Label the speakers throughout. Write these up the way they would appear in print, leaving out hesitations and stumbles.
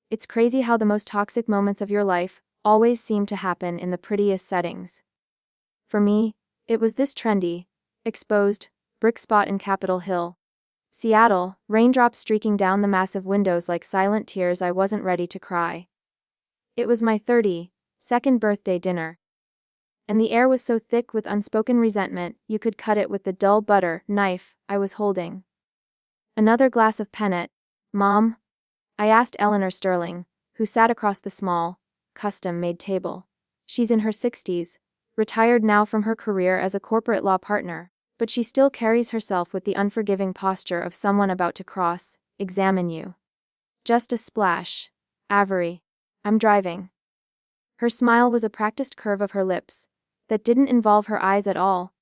Speaker 1: It's crazy how the most toxic moments of your life always seem to happen in the prettiest settings. For me, it was this trendy, exposed, brick spot in Capitol Hill, Seattle, raindrops streaking down the massive windows like silent tears. I wasn't ready to cry. It was my 32nd birthday dinner, and the air was so thick with unspoken resentment you could cut it with the dull butter knife I was holding. Another glass of Pennant, Mom? I asked Eleanor Sterling, who sat across the small, custom-made table. She's in her 60s, retired now from her career as a corporate law partner, but she still carries herself with the unforgiving posture of someone about to examine you. Just a splash. Avery. I'm driving. Her smile was a practiced curve of her lips that didn't involve her eyes at all.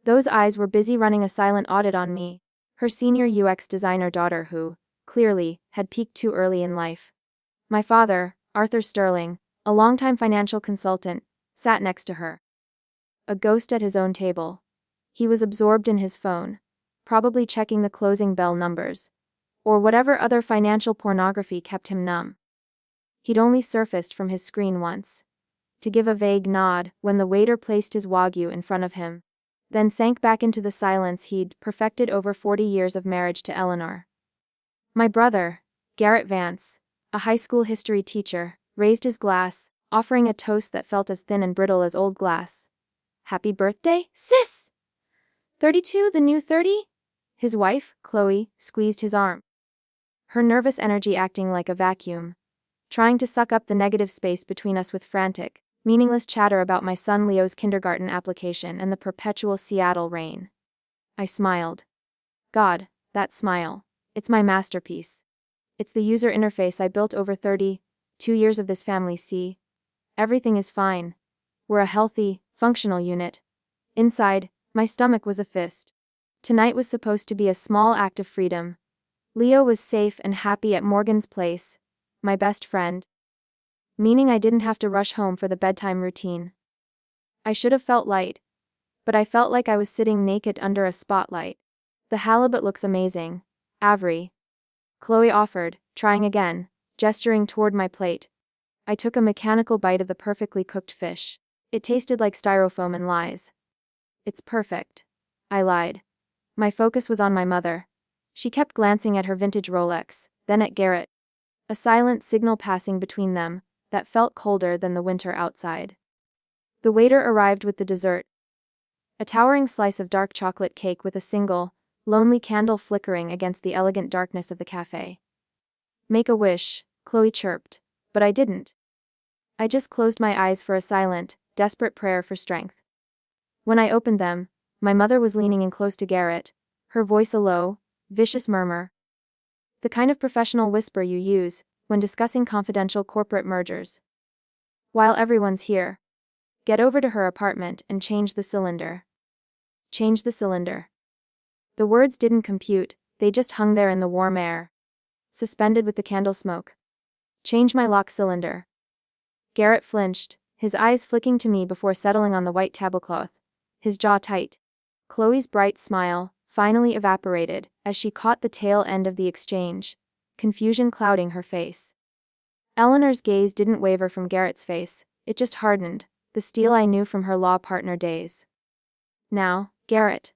Speaker 1: Those eyes were busy running a silent audit on me, her senior UX designer daughter who, clearly, had peaked too early in life. My father, Arthur Sterling, a longtime financial consultant, sat next to her. A ghost at his own table. He was absorbed in his phone, probably checking the closing bell numbers, or whatever other financial pornography kept him numb. He'd only surfaced from his screen once, to give a vague nod when the waiter placed his wagyu in front of him, then sank back into the silence he'd perfected over 40 years of marriage to Eleanor. My brother, Garrett Vance, a high school history teacher, raised his glass, offering a toast that felt as thin and brittle as old glass. Happy birthday, sis! 32, the new 30? His wife, Chloe, squeezed his arm, her nervous energy acting like a vacuum, trying to suck up the negative space between us with frantic, meaningless chatter about my son Leo's kindergarten application and the perpetual Seattle rain. I smiled. God, that smile. It's my masterpiece. It's the user interface I built over 32 years of this family. See? Everything is fine. We're a healthy, functional unit. Inside, my stomach was a fist. Tonight was supposed to be a small act of freedom. Leo was safe and happy at Morgan's place, my best friend. Meaning I didn't have to rush home for the bedtime routine. I should have felt light, but I felt like I was sitting naked under a spotlight. The halibut looks amazing, Avery. Chloe offered, trying again, gesturing toward my plate. I took a mechanical bite of the perfectly cooked fish. It tasted like styrofoam and lies. It's perfect. I lied. My focus was on my mother. She kept glancing at her vintage Rolex, then at Garrett. A silent signal passing between them that felt colder than the winter outside. The waiter arrived with the dessert. A towering slice of dark chocolate cake with a single, lonely candle flickering against the elegant darkness of the cafe. Make a wish, Chloe chirped, but I didn't. I just closed my eyes for a silent, desperate prayer for strength. When I opened them, my mother was leaning in close to Garrett, her voice a low, vicious murmur. The kind of professional whisper you use when discussing confidential corporate mergers. While everyone's here, get over to her apartment and change the cylinder. Change the cylinder. The words didn't compute, they just hung there in the warm air, suspended with the candle smoke. Change my lock cylinder. Garrett flinched, his eyes flicking to me before settling on the white tablecloth, his jaw tight. Chloe's bright smile finally evaporated as she caught the tail end of the exchange, confusion clouding her face. Eleanor's gaze didn't waver from Garrett's face, it just hardened, the steel I knew from her law partner days. Now, Garrett.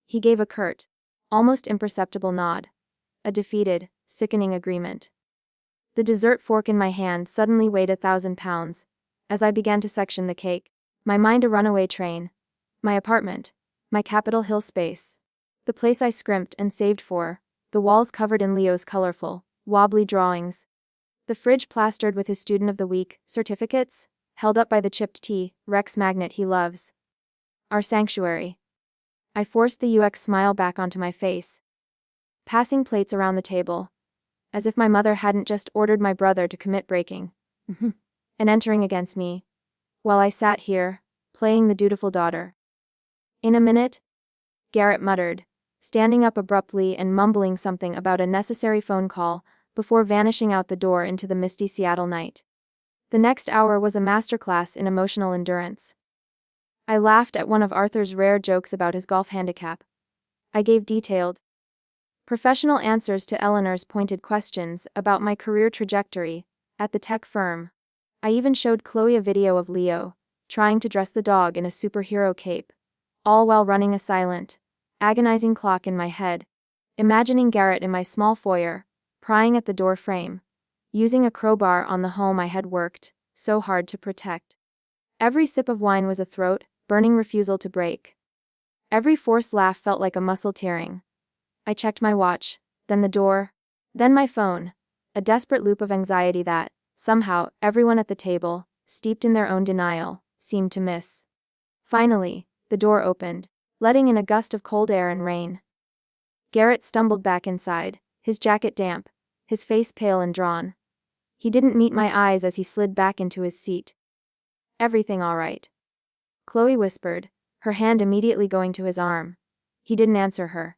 Speaker 1: He gave a curt, almost imperceptible nod. A defeated, sickening agreement. The dessert fork in my hand suddenly weighed 1,000 pounds. As I began to section the cake, my mind a runaway train. My apartment. My Capitol Hill space. The place I scrimped and saved for. The walls covered in Leo's colorful, wobbly drawings. The fridge plastered with his Student of the Week certificates, held up by the chipped T-Rex magnet he loves. Our sanctuary. I forced the UX smile back onto my face. Passing plates around the table, as if my mother hadn't just ordered my brother to commit breaking and entering against me, while I sat here, playing the dutiful daughter. In a minute, Garrett muttered, standing up abruptly and mumbling something about a necessary phone call, before vanishing out the door into the misty Seattle night. The next hour was a masterclass in emotional endurance. I laughed at one of Arthur's rare jokes about his golf handicap. I gave detailed Professional answers to Eleanor's pointed questions about my career trajectory at the tech firm. I even showed Chloe a video of Leo trying to dress the dog in a superhero cape, all while running a silent, agonizing clock in my head, imagining Garrett in my small foyer, prying at the door frame, using a crowbar on the home I had worked so hard to protect. Every sip of wine was a throat-burning refusal to break. Every forced laugh felt like a muscle tearing. I checked my watch, then the door, then my phone, a desperate loop of anxiety that, somehow, everyone at the table, steeped in their own denial, seemed to miss. Finally, the door opened, letting in a gust of cold air and rain. Garrett stumbled back inside, his jacket damp, his face pale and drawn. He didn't meet my eyes as he slid back into his seat. "Everything all right?" Chloe whispered, her hand immediately going to his arm. He didn't answer her.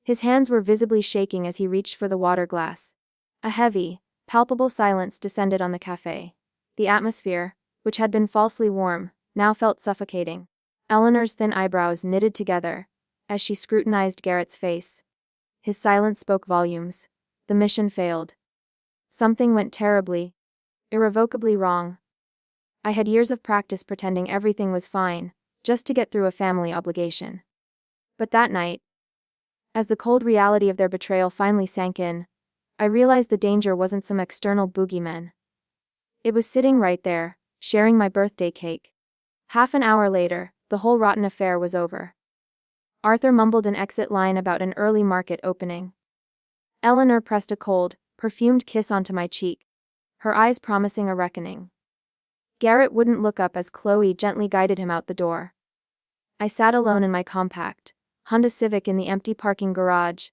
Speaker 1: His hands were visibly shaking as he reached for the water glass. A heavy, palpable silence descended on the cafe. The atmosphere, which had been falsely warm, now felt suffocating. Eleanor's thin eyebrows knitted together as she scrutinized Garrett's face. His silence spoke volumes. The mission failed. Something went terribly, irrevocably wrong. I had years of practice pretending everything was fine, just to get through a family obligation. But that night, as the cold reality of their betrayal finally sank in, I realized the danger wasn't some external boogeyman. It was sitting right there, sharing my birthday cake. Half an hour later, the whole rotten affair was over. Arthur mumbled an exit line about an early market opening. Eleanor pressed a cold, perfumed kiss onto my cheek, her eyes promising a reckoning. Garrett wouldn't look up as Chloe gently guided him out the door. I sat alone in my compact Honda Civic in the empty parking garage,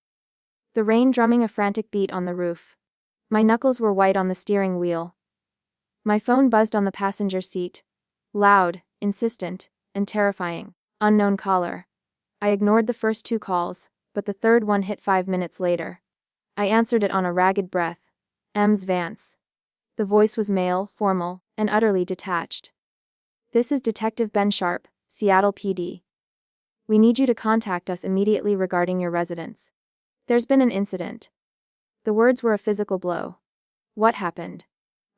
Speaker 1: the rain drumming a frantic beat on the roof. My knuckles were white on the steering wheel. My phone buzzed on the passenger seat. Loud, insistent, and terrifying. Unknown caller. I ignored the first 2 calls, but the third one hit 5 minutes later. I answered it on a ragged breath. Ms. Vance. The voice was male, formal, and utterly detached. "This is Detective Ben Sharp, Seattle PD. We need you to contact us immediately regarding your residence. There's been an incident." The words were a physical blow. What happened?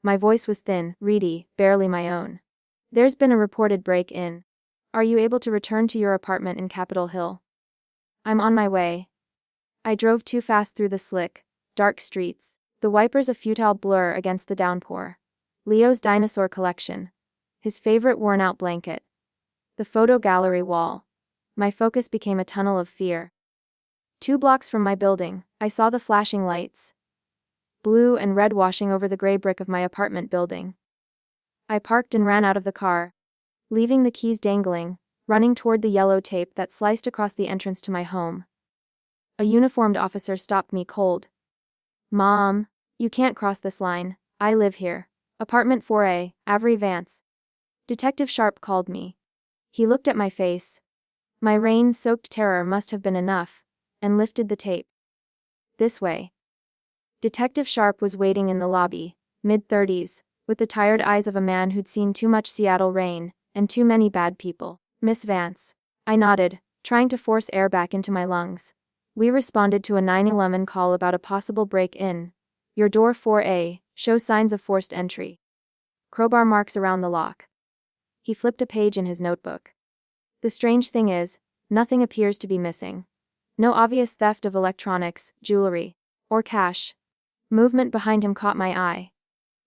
Speaker 1: My voice was thin, reedy, barely my own. "There's been a reported break-in. Are you able to return to your apartment in Capitol Hill?" "I'm on my way." I drove too fast through the slick, dark streets, the wipers a futile blur against the downpour. Leo's dinosaur collection. His favorite worn-out blanket. The photo gallery wall. My focus became a tunnel of fear. 2 blocks from my building, I saw the flashing lights. Blue and red washing over the gray brick of my apartment building. I parked and ran out of the car, leaving the keys dangling, running toward the yellow tape that sliced across the entrance to my home. A uniformed officer stopped me cold. "Mom, you can't cross this line. I live here. Apartment 4A, Avery Vance." Detective Sharp called me. He looked at my face. My rain-soaked terror must have been enough, and lifted the tape. "This way." Detective Sharp was waiting in the lobby, mid-30s, with the tired eyes of a man who'd seen too much Seattle rain, and too many bad people. "Miss Vance." I nodded, trying to force air back into my lungs. "We responded to a 911 call about a possible break-in. Your door 4A shows signs of forced entry. Crowbar marks around the lock." He flipped a page in his notebook. "The strange thing is, nothing appears to be missing. No obvious theft of electronics, jewelry, or cash." Movement behind him caught my eye.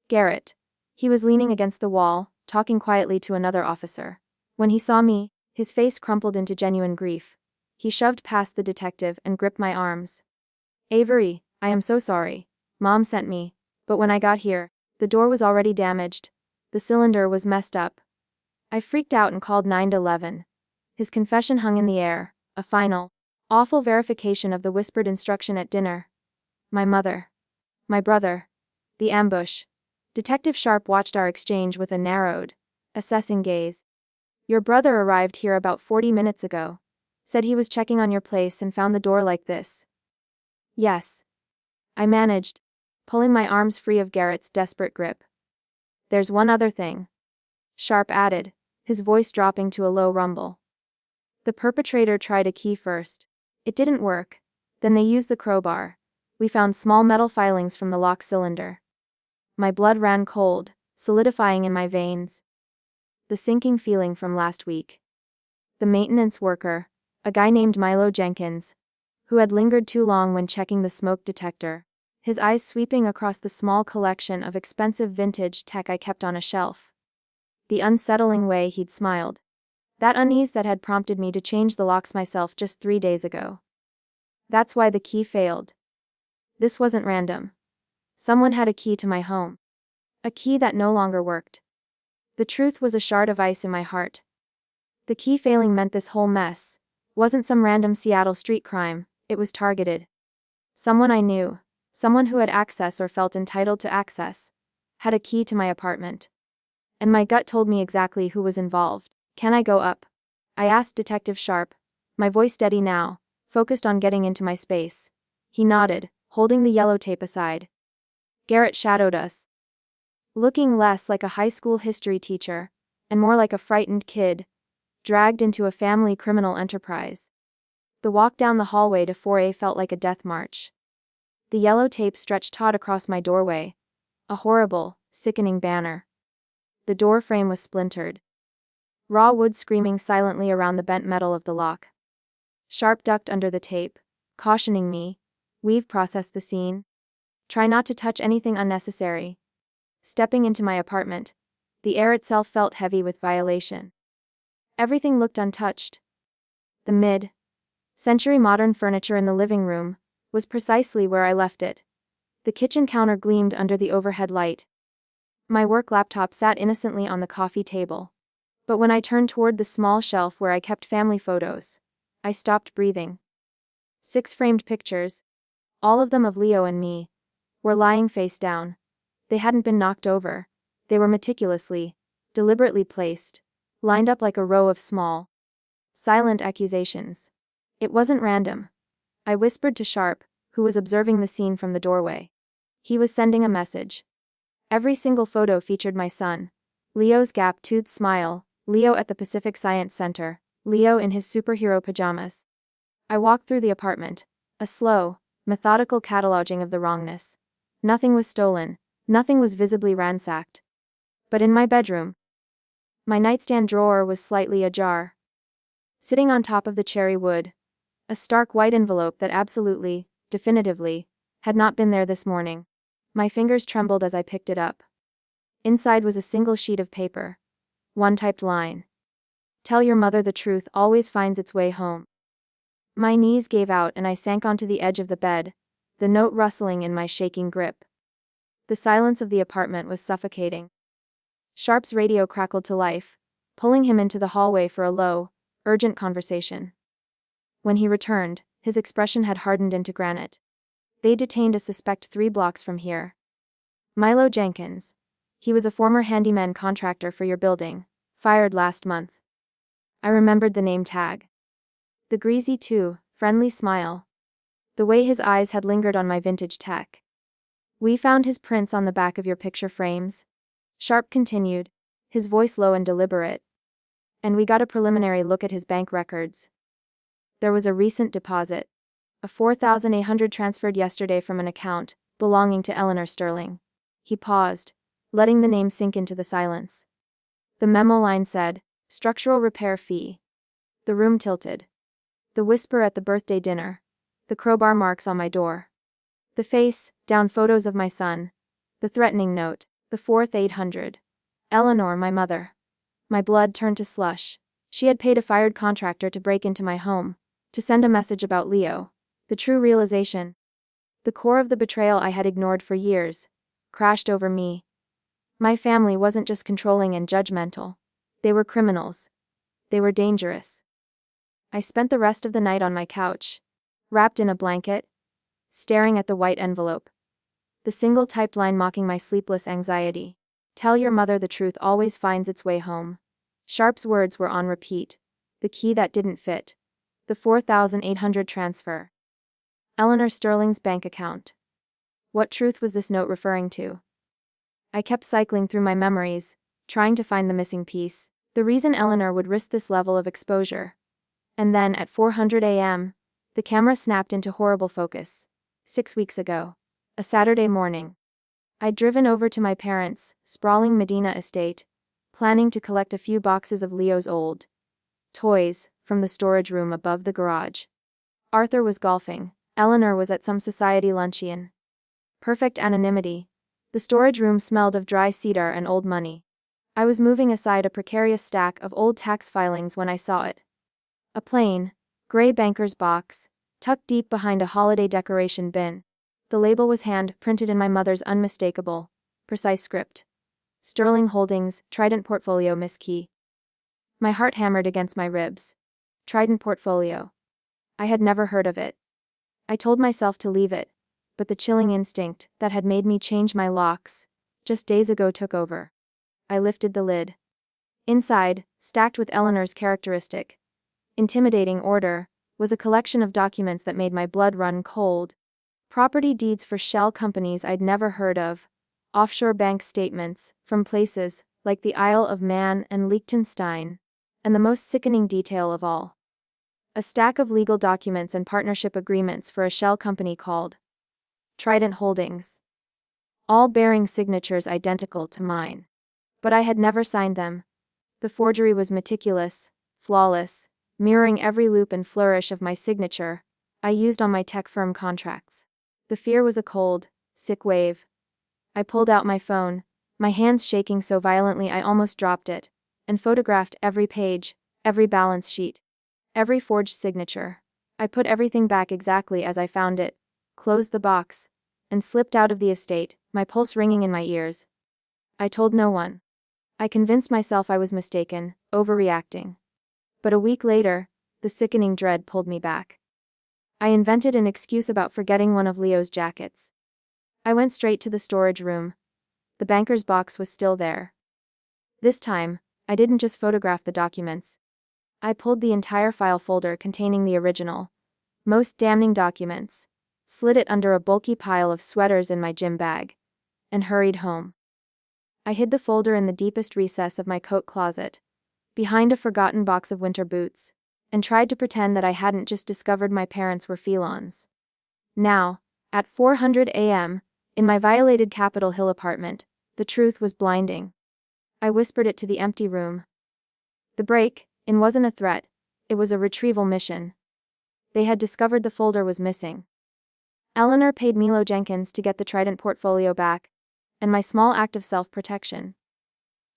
Speaker 1: Garrett. He was leaning against the wall, talking quietly to another officer. When he saw me, his face crumpled into genuine grief. He shoved past the detective and gripped my arms. "Avery, I am so sorry. Mom sent me, but when I got here, the door was already damaged. The cylinder was messed up." I freaked out and called 911. His confession hung in the air, a final, awful verification of the whispered instruction at dinner. My mother. My brother. The ambush. Detective Sharp watched our exchange with a narrowed, assessing gaze. "Your brother arrived here about 40 minutes ago. Said he was checking on your place and found the door like this." "Yes." I managed, pulling my arms free of Garrett's desperate grip. "There's one other thing," Sharp added, his voice dropping to a low rumble. "The perpetrator tried a key first. It didn't work. Then they used the crowbar. We found small metal filings from the lock cylinder. My blood ran cold, solidifying in my veins. The sinking feeling from last week. The maintenance worker, a guy named Milo Jenkins, who had lingered too long when checking the smoke detector, his eyes sweeping across the small collection of expensive vintage tech I kept on a shelf. The unsettling way he'd smiled. That unease that had prompted me to change the locks myself just 3 days ago. That's why the key failed. This wasn't random. Someone had a key to my home. A key that no longer worked. The truth was a shard of ice in my heart. The key failing meant this whole mess wasn't some random Seattle street crime, it was targeted. Someone I knew, someone who had access or felt entitled to access, had a key to my apartment. And my gut told me exactly who was involved. "Can I go up?" I asked Detective Sharp, my voice steady now, focused on getting into my space. He nodded, holding the yellow tape aside. Garrett shadowed us, looking less like a high school history teacher, and more like a frightened kid, dragged into a family criminal enterprise. The walk down the hallway to 4A felt like a death march. The yellow tape stretched taut across my doorway, a horrible, sickening banner. The door frame was splintered. Raw wood screaming silently around the bent metal of the lock. Sharp ducked under the tape, cautioning me, "We've processed the scene. Try not to touch anything unnecessary." Stepping into my apartment, the air itself felt heavy with violation. Everything looked untouched. The mid-century modern furniture in the living room was precisely where I left it. The kitchen counter gleamed under the overhead light. My work laptop sat innocently on the coffee table. But when I turned toward the small shelf where I kept family photos, I stopped breathing. 6 framed pictures, all of them of Leo and me, were lying face down. They hadn't been knocked over. They were meticulously, deliberately placed, lined up like a row of small, silent accusations. It wasn't random. I whispered to Sharp, who was observing the scene from the doorway. He was sending a message. Every single photo featured my son. Leo's gap-toothed smile, Leo at the Pacific Science Center, Leo in his superhero pajamas. I walked through the apartment, a slow, methodical cataloging of the wrongness. Nothing was stolen, nothing was visibly ransacked. But in my bedroom, my nightstand drawer was slightly ajar. Sitting on top of the cherry wood, a stark white envelope that absolutely, definitively, had not been there this morning. My fingers trembled as I picked it up. Inside was a single sheet of paper. One typed line. "Tell your mother the truth always finds its way home." My knees gave out and I sank onto the edge of the bed, the note rustling in my shaking grip. The silence of the apartment was suffocating. Sharp's radio crackled to life, pulling him into the hallway for a low, urgent conversation. When he returned, his expression had hardened into granite. "They detained a suspect 3 blocks from here. Milo Jenkins. He was a former handyman contractor for your building, fired last month." I remembered the name tag. The greasy friendly smile. The way his eyes had lingered on my vintage tech. "We found his prints on the back of your picture frames," Sharp continued, his voice low and deliberate. "And we got a preliminary look at his bank records. There was a recent deposit. A $4,800 transferred yesterday from an account belonging to Eleanor Sterling." He paused, letting the name sink into the silence. The memo line said, "Structural repair fee." The room tilted. The whisper at the birthday dinner. The crowbar marks on my door. The face, down photos of my son. The threatening note. The fourth 800. Eleanor, my mother. My blood turned to slush. She had paid a fired contractor to break into my home, to send a message about Leo. The true realization. The core of the betrayal I had ignored for years, crashed over me. My family wasn't just controlling and judgmental. They were criminals. They were dangerous. I spent the rest of the night on my couch, wrapped in a blanket, staring at the white envelope. The single typed line mocking my sleepless anxiety. "Tell your mother the truth always finds its way home." Sharp's words were on repeat. The key that didn't fit. The 4,800 transfer. Eleanor Sterling's bank account. What truth was this note referring to? I kept cycling through my memories, trying to find the missing piece. The reason Eleanor would risk this level of exposure. And then, at 400 a.m., The camera snapped into horrible focus. 6 weeks ago. A Saturday morning. I'd driven over to my parents' sprawling Medina estate, planning to collect a few boxes of Leo's old toys from the storage room above the garage. Arthur was golfing. Eleanor was at some society luncheon. Perfect anonymity. The storage room smelled of dry cedar and old money. I was moving aside a precarious stack of old tax filings when I saw it. A plain, gray banker's box, tucked deep behind a holiday decoration bin. The label was hand-printed in my mother's unmistakable, precise script. Sterling Holdings, Trident Portfolio, Miss Key. My heart hammered against my ribs. Trident Portfolio. I had never heard of it. I told myself to leave it, but the chilling instinct that had made me change my locks just days ago took over. I lifted the lid. Inside, stacked with Eleanor's characteristic, intimidating order, was a collection of documents that made my blood run cold. Property deeds for shell companies I'd never heard of, offshore bank statements from places like the Isle of Man and Liechtenstein, and the most sickening detail of all, a stack of legal documents and partnership agreements for a shell company called Trident Holdings, all bearing signatures identical to mine. But I had never signed them. The forgery was meticulous, flawless, mirroring every loop and flourish of my signature I used on my tech firm contracts. The fear was a cold, sick wave. I pulled out my phone, my hands shaking so violently I almost dropped it, and photographed every page, every balance sheet, every forged signature. I put everything back exactly as I found it, closed the box, and slipped out of the estate, my pulse ringing in my ears. I told no one. I convinced myself I was mistaken, overreacting. But a week later, the sickening dread pulled me back. I invented an excuse about forgetting one of Leo's jackets. I went straight to the storage room. The banker's box was still there. This time, I didn't just photograph the documents. I pulled the entire file folder containing the original, most damning documents, slid it under a bulky pile of sweaters in my gym bag, and hurried home. I hid the folder in the deepest recess of my coat closet, behind a forgotten box of winter boots, and tried to pretend that I hadn't just discovered my parents were felons. Now, at 4:00 a.m., in my violated Capitol Hill apartment, the truth was blinding. I whispered it to the empty room. The break-in wasn't a threat, it was a retrieval mission. They had discovered the folder was missing. Eleanor paid Milo Jenkins to get the Trident portfolio back, and my small act of self-protection,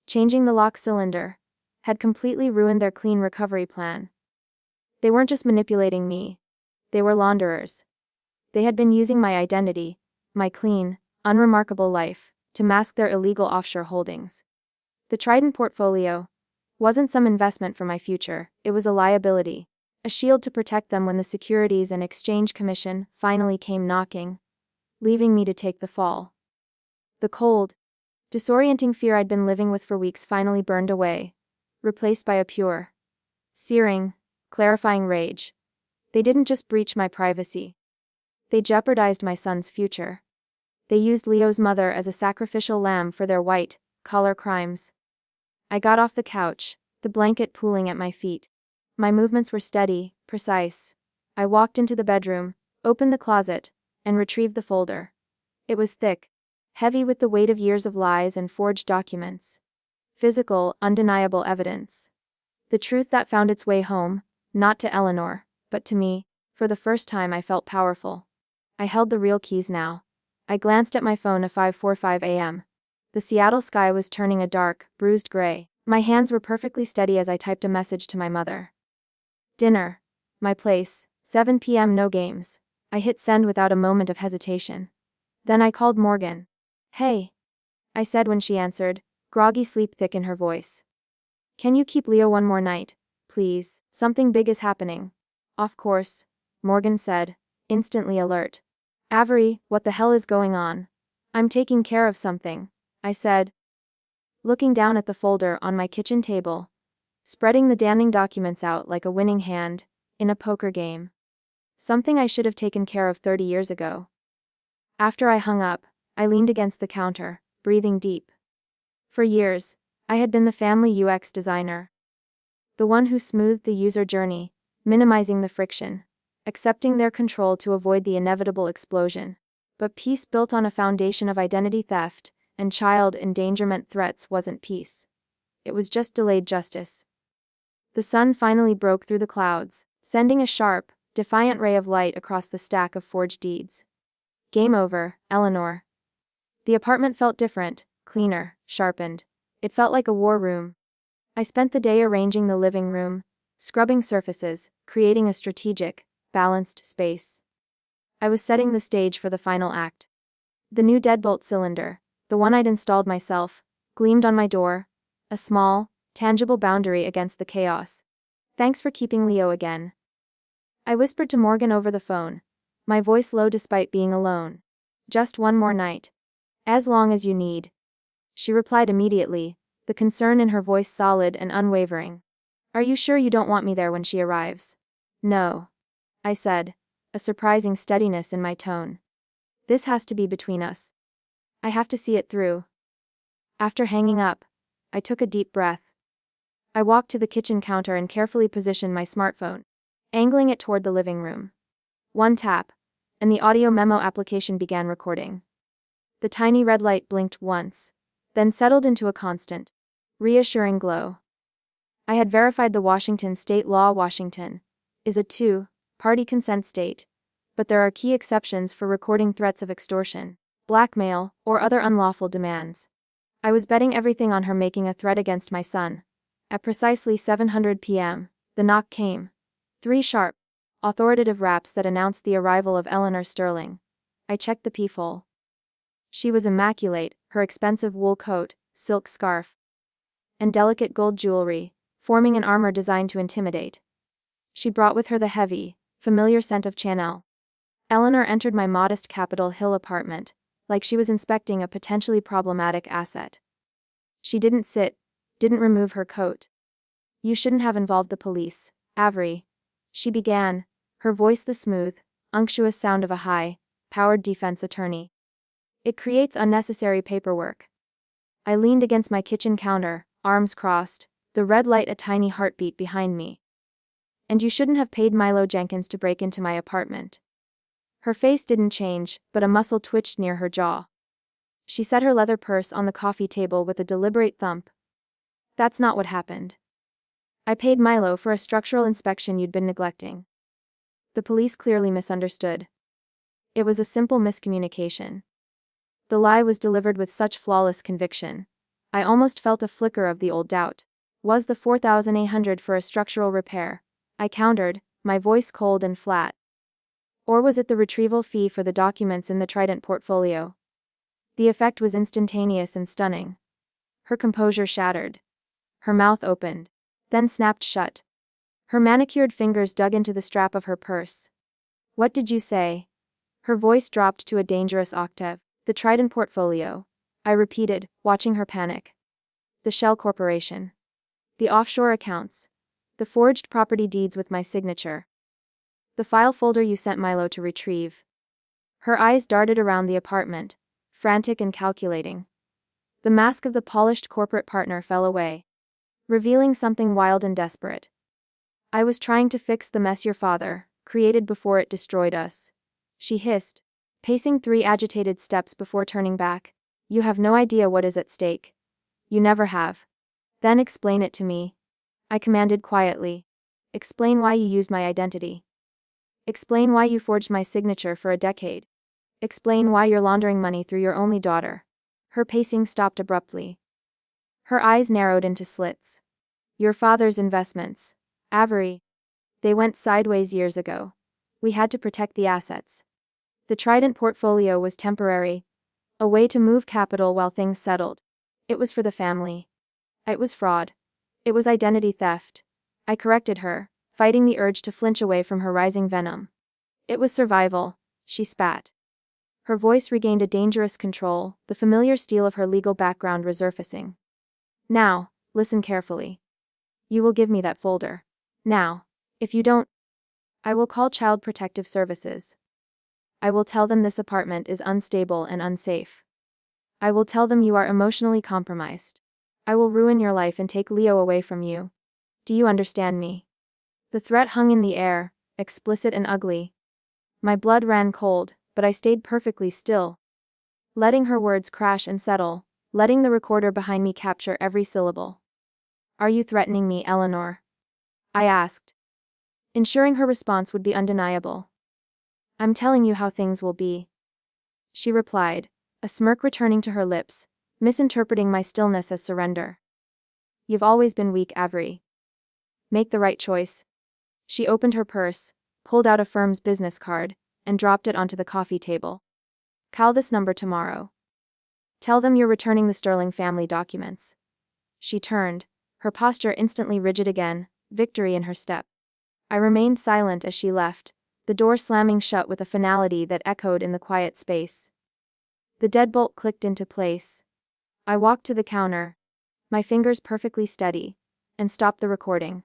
Speaker 1: changing the lock cylinder, had completely ruined their clean recovery plan. They weren't just manipulating me. They were launderers. They had been using my identity, my clean, unremarkable life, to mask their illegal offshore holdings. The Trident portfolio wasn't some investment for my future, it was a liability, a shield to protect them when the Securities and Exchange Commission finally came knocking, leaving me to take the fall. The cold, disorienting fear I'd been living with for weeks finally burned away, replaced by a pure, searing, clarifying rage. They didn't just breach my privacy. They jeopardized my son's future. They used Leo's mother as a sacrificial lamb for their white-collar crimes. I got off the couch, the blanket pooling at my feet. My movements were steady, precise. I walked into the bedroom, opened the closet, and retrieved the folder. It was thick, heavy with the weight of years of lies and forged documents. Physical, undeniable evidence. The truth that found its way home, not to Eleanor, but to me. For the first time I felt powerful. I held the real keys now. I glanced at my phone at 5:45 a.m. The Seattle sky was turning a dark, bruised gray. My hands were perfectly steady as I typed a message to my mother. Dinner. My place, 7 p.m. no games. I hit send without a moment of hesitation. Then I called Morgan. Hey, I said when she answered, groggy sleep thick in her voice. Can you keep Leo one more night, please? Something big is happening. Of course, Morgan said, instantly alert. Avery, what the hell is going on? I'm taking care of something, I said, looking down at the folder on my kitchen table, spreading the damning documents out like a winning hand in a poker game. Something I should have taken care of 30 years ago. After I hung up, I leaned against the counter, breathing deep. For years, I had been the family UX designer. The one who smoothed the user journey, minimizing the friction, accepting their control to avoid the inevitable explosion. But peace built on a foundation of identity theft and child endangerment threats wasn't peace. It was just delayed justice. The sun finally broke through the clouds, sending a sharp, defiant ray of light across the stack of forged deeds. Game over, Eleanor. The apartment felt different, cleaner, sharpened. It felt like a war room. I spent the day arranging the living room, scrubbing surfaces, creating a strategic, balanced space. I was setting the stage for the final act. The new deadbolt cylinder, the one I'd installed myself, gleamed on my door, a small, tangible boundary against the chaos. Thanks for keeping Leo again. I whispered to Morgan over the phone, my voice low despite being alone. Just one more night. As long as you need. She replied immediately, the concern in her voice solid and unwavering. Are you sure you don't want me there when she arrives? No. I said, a surprising steadiness in my tone. This has to be between us. I have to see it through. After hanging up, I took a deep breath. I walked to the kitchen counter and carefully positioned my smartphone, angling it toward the living room. One tap, and the audio memo application began recording. The tiny red light blinked once, then settled into a constant, reassuring glow. I had verified the Washington state law. Washington is a two-party consent state, but there are key exceptions for recording threats of extortion, blackmail, or other unlawful demands. I was betting everything on her making a threat against my son. At precisely 7:00 p.m., the knock came. 3 sharp, authoritative raps that announced the arrival of Eleanor Sterling. I checked the peephole. She was immaculate, her expensive wool coat, silk scarf, and delicate gold jewelry, forming an armor designed to intimidate. She brought with her the heavy, familiar scent of Chanel. Eleanor entered my modest Capitol Hill apartment, like she was inspecting a potentially problematic asset. She didn't remove her coat. You shouldn't have involved the police, Avery. She began, her voice the smooth, unctuous sound of a high-powered defense attorney. It creates unnecessary paperwork. I leaned against my kitchen counter, arms crossed, the red light a tiny heartbeat behind me. And you shouldn't have paid Milo Jenkins to break into my apartment. Her face didn't change, but a muscle twitched near her jaw. She set her leather purse on the coffee table with a deliberate thump. That's not what happened. I paid Milo for a structural inspection you'd been neglecting. The police clearly misunderstood. It was a simple miscommunication. The lie was delivered with such flawless conviction. I almost felt a flicker of the old doubt. Was the $4,800 for a structural repair? I countered, my voice cold and flat. Or was it the retrieval fee for the documents in the Trident portfolio? The effect was instantaneous and stunning. Her composure shattered. Her mouth opened, then snapped shut. Her manicured fingers dug into the strap of her purse. What did you say? Her voice dropped to a dangerous octave. The Trident portfolio, I repeated, watching her panic. The Shell Corporation. The offshore accounts. The forged property deeds with my signature. The file folder you sent Milo to retrieve. Her eyes darted around the apartment, frantic and calculating. The mask of the polished corporate partner fell away, revealing something wild and desperate. I was trying to fix the mess your father created before it destroyed us. She hissed, pacing 3 agitated steps before turning back. You have no idea what is at stake. You never have. Then explain it to me. I commanded quietly. Explain why you used my identity. Explain why you forged my signature for a decade. Explain why you're laundering money through your only daughter. Her pacing stopped abruptly. Her eyes narrowed into slits. Your father's investments, Avery. They went sideways years ago. We had to protect the assets. The Trident portfolio was temporary, a way to move capital while things settled. It was for the family. It was fraud. It was identity theft. I corrected her, fighting the urge to flinch away from her rising venom. It was survival, she spat. Her voice regained a dangerous control, the familiar steel of her legal background resurfacing. Now, listen carefully. You will give me that folder. Now. If you don't, I will call Child Protective Services. I will tell them this apartment is unstable and unsafe. I will tell them you are emotionally compromised. I will ruin your life and take Leo away from you. Do you understand me? The threat hung in the air, explicit and ugly. My blood ran cold, but I stayed perfectly still, letting her words crash and settle, letting the recorder behind me capture every syllable. "Are you threatening me, Eleanor?" I asked, ensuring her response would be undeniable. "I'm telling you how things will be," she replied, a smirk returning to her lips, misinterpreting my stillness as surrender. "You've always been weak, Avery. Make the right choice." She opened her purse, pulled out a firm's business card, and dropped it onto the coffee table. "Call this number tomorrow. Tell them you're returning the Sterling family documents." She turned, her posture instantly rigid again, victory in her step. I remained silent as she left, the door slamming shut with a finality that echoed in the quiet space. The deadbolt clicked into place. I walked to the counter, my fingers perfectly steady, and stopped the recording.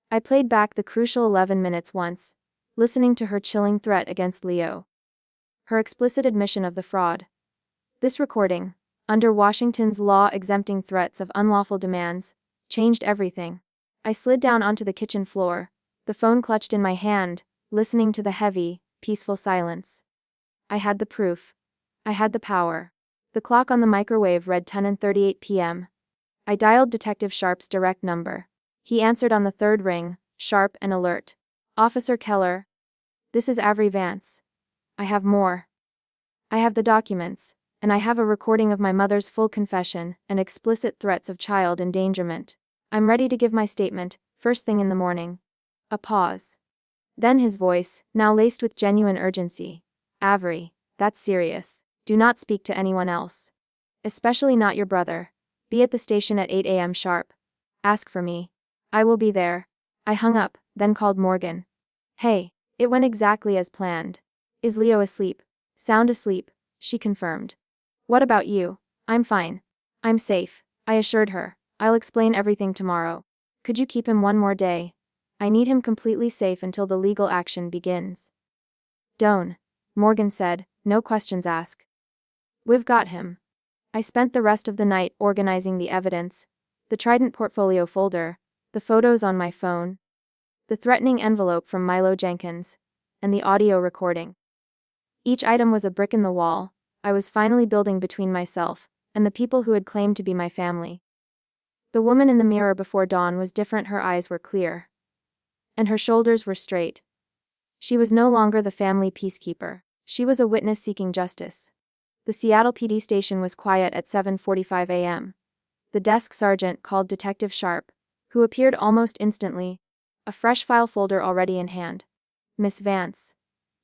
Speaker 1: I played back the crucial 11 minutes once, listening to her chilling threat against Leo. Her explicit admission of the fraud. This recording, under Washington's law exempting threats of unlawful demands, changed everything. I slid down onto the kitchen floor, the phone clutched in my hand, listening to the heavy, peaceful silence. I had the proof. I had the power. The clock on the microwave read 10:38 p.m. I dialed Detective Sharp's direct number. He answered on the third ring, sharp and alert. "Officer Keller. This is Avery Vance. I have more. I have the documents, and I have a recording of my mother's full confession and explicit threats of child endangerment. I'm ready to give my statement, first thing in the morning." A pause. Then his voice, now laced with genuine urgency. "Avery, that's serious. Do not speak to anyone else. Especially not your brother. Be at the station at 8 a.m. sharp. Ask for me. I will be there." I hung up, then called Morgan. "Hey, it went exactly as planned. Is Leo asleep?" "Sound asleep," she confirmed. "What about you?" "I'm fine. I'm safe," I assured her. "I'll explain everything tomorrow. Could you keep him one more day? I need him completely safe until the legal action begins." "Don't," Morgan said, "no questions asked. We've got him." I spent the rest of the night organizing the evidence, the Trident portfolio folder, the photos on my phone, the threatening envelope from Milo Jenkins, and the audio recording. Each item was a brick in the wall. I was finally building between myself and the people who had claimed to be my family. The woman in the mirror before dawn was different. Her eyes were clear, and her shoulders were straight. She was no longer the family peacekeeper. She was a witness seeking justice. The Seattle PD station was quiet at 7:45 a.m. The desk sergeant called Detective Sharp, who appeared almost instantly, a fresh file folder already in hand. "Miss Vance."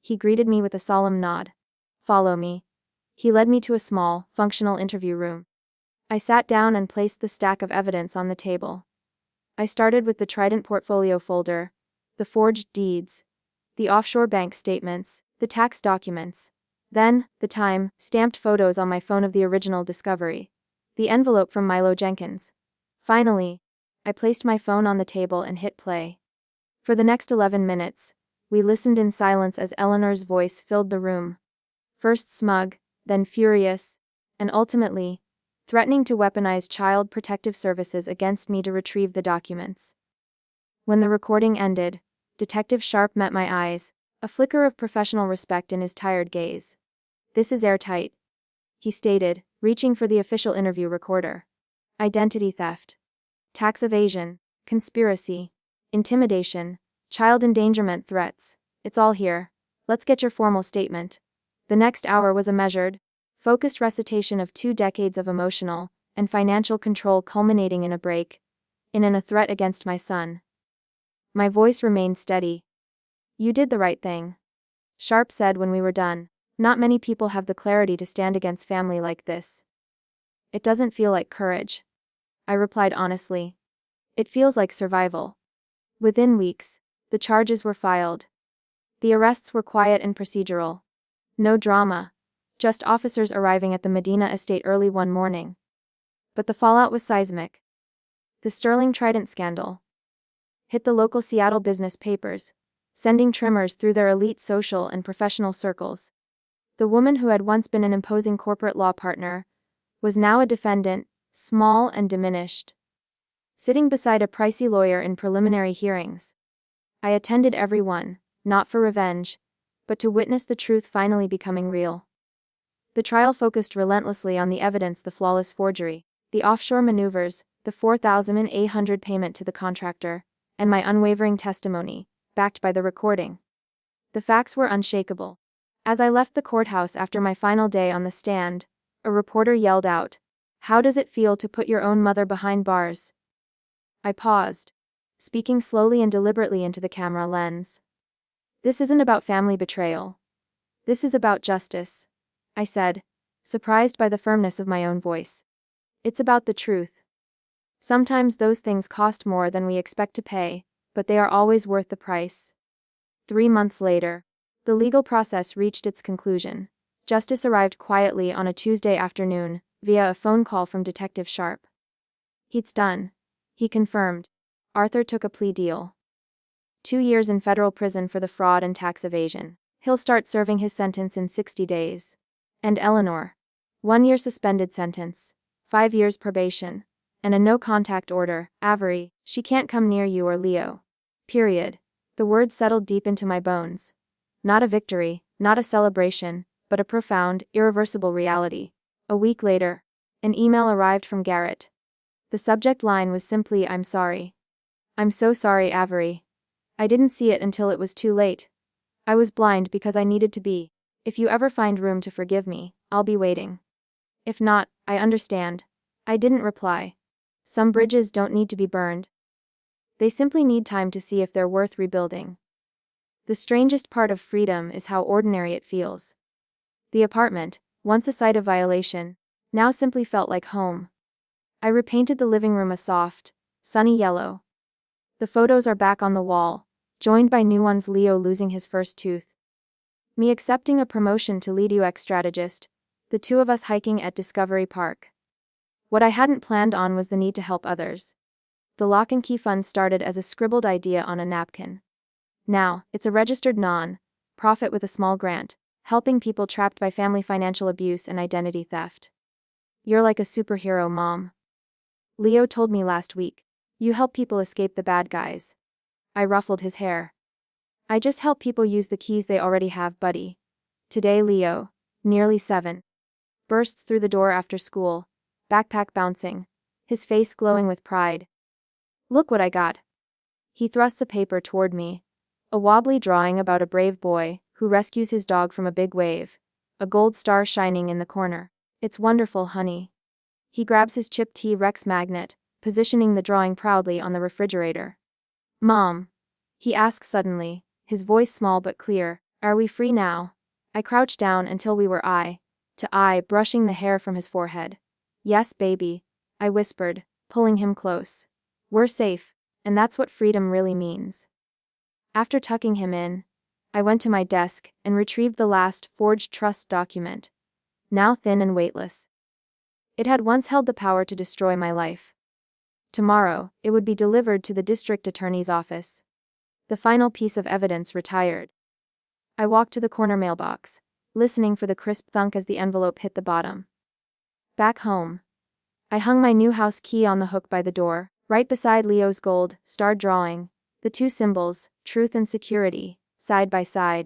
Speaker 1: He greeted me with a solemn nod. "Follow me." He led me to a small, functional interview room. I sat down and placed the stack of evidence on the table. I started with the Trident portfolio folder, the forged deeds, the offshore bank statements, the tax documents. Then, the time-stamped photos on my phone of the original discovery. The envelope from Milo Jenkins. Finally, I placed my phone on the table and hit play. For the next 11 minutes, we listened in silence as Eleanor's voice filled the room. First smug, then furious, and ultimately, threatening to weaponize Child Protective Services against me to retrieve the documents. When the recording ended, Detective Sharp met my eyes, a flicker of professional respect in his tired gaze. "This is airtight," he stated, reaching for the official interview recorder. "Identity theft, tax evasion, conspiracy, intimidation, child endangerment threats. It's all here. Let's get your formal statement." The next hour was a measured, focused recitation of 2 decades of emotional and financial control culminating in a a threat against my son. My voice remained steady. "You did the right thing," Sharp said when we were done. "Not many people have the clarity to stand against family like this." "It doesn't feel like courage," I replied honestly. "It feels like survival." Within weeks, the charges were filed. The arrests were quiet and procedural. No drama. Just officers arriving at the Medina estate early one morning. But the fallout was seismic. The Sterling Trident scandal hit the local Seattle business papers, sending tremors through their elite social and professional circles. The woman who had once been an imposing corporate law partner was now a defendant, small and diminished, sitting beside a pricey lawyer in preliminary hearings. I attended every one, not for revenge, but to witness the truth finally becoming real. The trial focused relentlessly on the evidence: the flawless forgery, the offshore maneuvers, the $4,800 payment to the contractor, and my unwavering testimony, backed by the recording. The facts were unshakable. As I left the courthouse after my final day on the stand, a reporter yelled out, "How does it feel to put your own mother behind bars?" I paused, speaking slowly and deliberately into the camera lens. "This isn't about family betrayal. This is about justice," I said, surprised by the firmness of my own voice. "It's about the truth. Sometimes those things cost more than we expect to pay, but they are always worth the price." 3 months later, the legal process reached its conclusion. Justice arrived quietly on a Tuesday afternoon, via a phone call from Detective Sharp. "It's done," he confirmed. "Arthur took a plea deal. 2 years in federal prison for the fraud and tax evasion. He'll start serving his sentence in 60 days. And Eleanor. 1 year suspended sentence, 5 years probation, and a no-contact order. Avery, she can't come near you or Leo. Period." The words settled deep into my bones. Not a victory, not a celebration, but a profound, irreversible reality. A week later, an email arrived from Garrett. The subject line was simply, "I'm sorry. I'm so sorry, Avery. I didn't see it until it was too late. I was blind because I needed to be. If you ever find room to forgive me, I'll be waiting. If not, I understand." I didn't reply. Some bridges don't need to be burned. They simply need time to see if they're worth rebuilding. The strangest part of freedom is how ordinary it feels. The apartment, once a site of violation, now simply felt like home. I repainted the living room a soft, sunny yellow. The photos are back on the wall, joined by new ones: Leo losing his first tooth, me accepting a promotion to lead UX strategist, the two of us hiking at Discovery Park. What I hadn't planned on was the need to help others. The Lock and Key Fund started as a scribbled idea on a napkin. Now, it's a registered non-profit with a small grant, helping people trapped by family financial abuse and identity theft. "You're like a superhero, Mom," Leo told me last week. "You help people escape the bad guys." I ruffled his hair. "I just help people use the keys they already have, buddy." Today Leo, nearly 7, bursts through the door after school, backpack bouncing, his face glowing with pride. "Look what I got." He thrusts a paper toward me. A wobbly drawing about a brave boy who rescues his dog from a big wave, a gold star shining in the corner. "It's wonderful, honey." He grabs his Chip T-Rex magnet, positioning the drawing proudly on the refrigerator. "Mom," he asks suddenly, his voice small but clear, "are we free now?" I crouched down until we were eye to eye, brushing the hair from his forehead. "Yes, baby," I whispered, pulling him close. "We're safe, and that's what freedom really means." After tucking him in, I went to my desk and retrieved the last forged trust document, now thin and weightless. It had once held the power to destroy my life. Tomorrow, it would be delivered to the district attorney's office. The final piece of evidence retired. I walked to the corner mailbox, listening for the crisp thunk as the envelope hit the bottom. Back home, I hung my new house key on the hook by the door, right beside Leo's gold, starred drawing, the two symbols, truth and security, side by side.